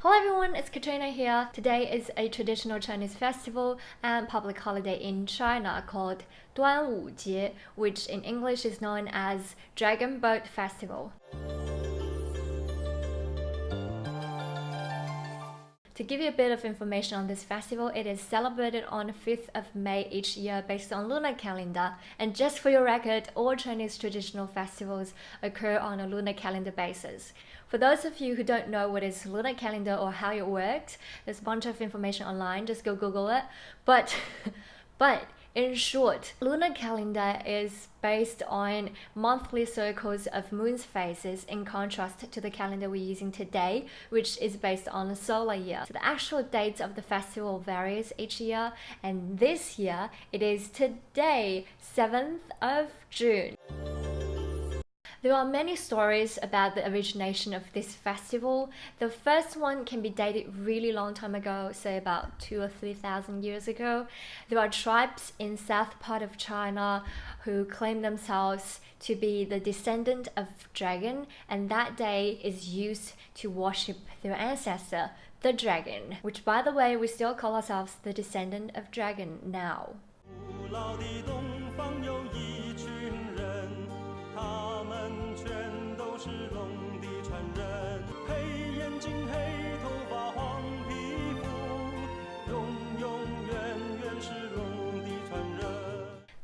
Hello everyone, it's Katrina here. Today is a traditional Chinese festival and public holiday in China called 端午节, which in English is known as Dragon Boat Festival. To give you a bit of information on this festival, it is celebrated on 5th of May each year based on lunar calendar. And just for your record, all Chinese traditional festivals occur on a lunar calendar basis. For those of you who don't know what is lunar calendar or how it works, there's a bunch of information online, just go Google it. But in short, lunar calendar is based on monthly circles of moon's phases in contrast to the calendar we're using today, which is based on a solar year. So the actual dates of the festival varies each year, and this year it is today, 7th of June. There are many stories about the origination of this festival. The first one can be dated really long time ago, say about 2,000 or 3,000 years ago. There are tribes in south part of China who claim themselves to be the descendant of dragon, and that day is used to worship their ancestor, the dragon, which by the way, we still call ourselves the descendant of dragon now.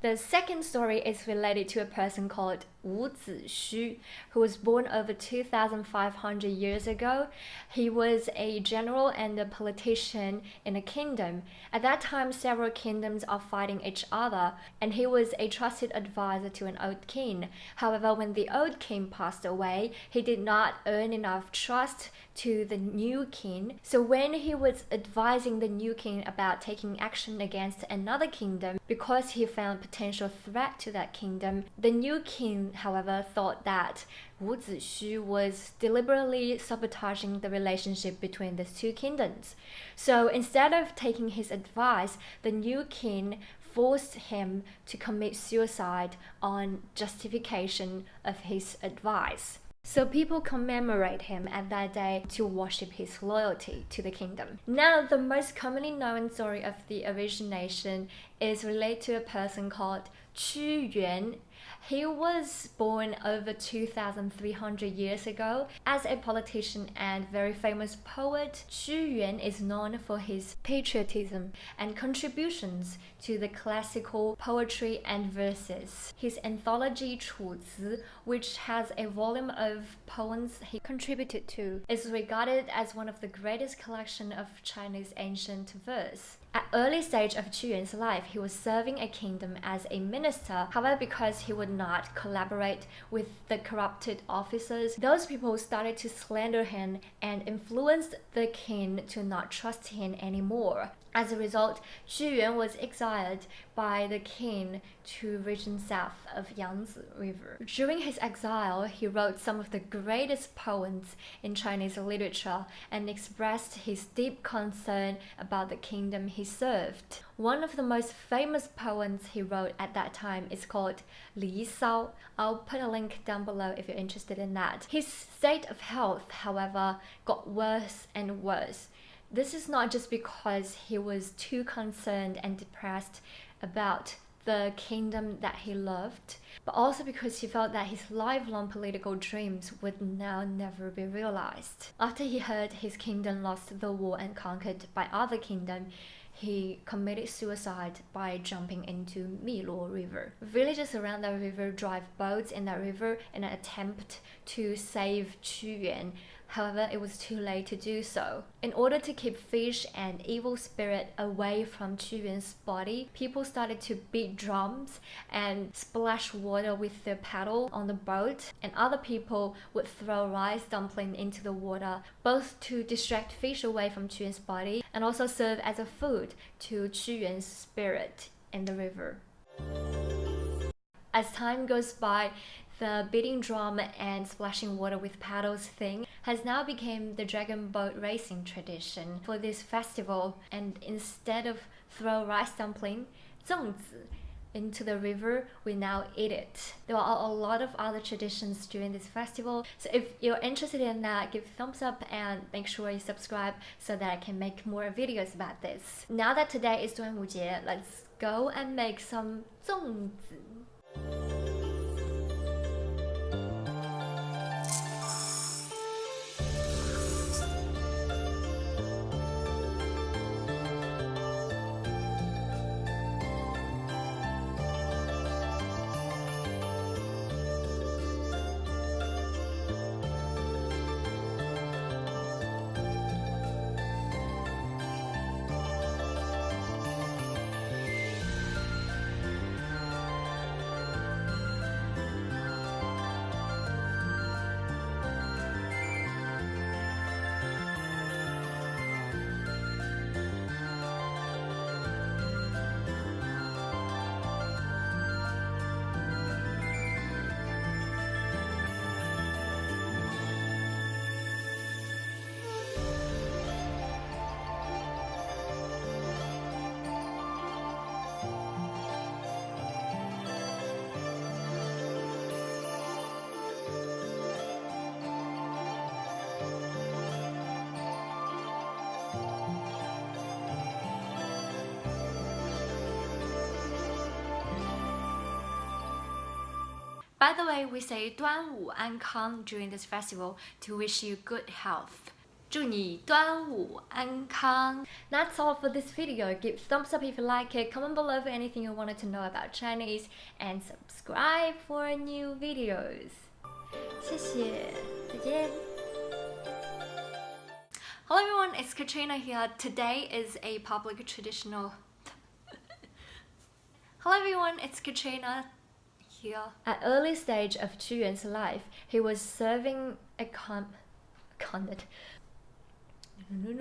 The second story is related to a person called Wu Zixu, who was born over 2,500 years ago. He was a general and a politician in a kingdom. At that time, several kingdoms are fighting each other, and he was a trusted advisor to an old king. However, when the old king passed away, he did not earn enough trust to the new king. So when he was advising the new king about taking action against another kingdom, because he found potential threat to that kingdom, the new king, however, thought that Wu Zixu was deliberately sabotaging the relationship between these two kingdoms. So instead of taking his advice, the new king forced him to commit suicide on justification of his advice. So people commemorate him at that day to worship his loyalty to the kingdom. Now, the most commonly known story of the origination is related to a person called Qu Yuan. He was born over 2,300 years ago. As a politician and very famous poet, Qu Yuan is known for his patriotism and contributions to the classical poetry and verses. His anthology Chu Zi, which has a volume of poems he contributed to, is regarded as one of the greatest collection of Chinese ancient verse. At early stage of Qu Yuan's life, he was serving a kingdom as a minister. However, because he would not collaborate with the corrupted officers, those people started to slander him and influenced the king to not trust him anymore. As a result, Qu Yuan was exiled by the king to region south of Yangtze River. During his exile, he wrote some of the greatest poems in Chinese literature and expressed his deep concern about the kingdom he served. One of the most famous poems he wrote at that time is called Li Sao. I'll put a link down below if you're interested in that. His state of health, however, got worse and worse. This is not just because he was too concerned and depressed about the kingdom that he loved, but also because he felt that his lifelong political dreams would now never be realized. After he heard his kingdom lost the war and conquered by other kingdoms, he committed suicide by jumping into Miluo River. Villagers around that river drive boats in that river in an attempt to save Qu Yuan. However, it was too late to do so. In order to keep fish and evil spirit away from Qu Yuan's body, people started to beat drums and splash water with their paddle on the boat, and other people would throw rice dumpling into the water, both to distract fish away from Qu Yuan's body and also serve as a food to Qu Yuan's spirit in the river. As time goes by, the beating drum and splashing water with paddles thing has now become the dragon boat racing tradition for this festival. And instead of throw rice dumpling, 粽子 into the river, we now eat it. There are a lot of other traditions during this festival, so if you're interested in that, give thumbs up and make sure you subscribe so that I can make more videos about this. Now that today is 端午节, let's go and make some 粽子. By the way, we say 端午安康 during this festival to wish you good health. 祝你端午安康. That's all for this video. Give thumbs up if you like it, comment below for anything you wanted to know about Chinese, and subscribe for new videos. 谢谢，再见. Hello everyone, it's Katrina here. Today is a public traditional... Hello everyone, it's Katrina here. At early stage of Zhu Yuan's life, he was serving a condit. No.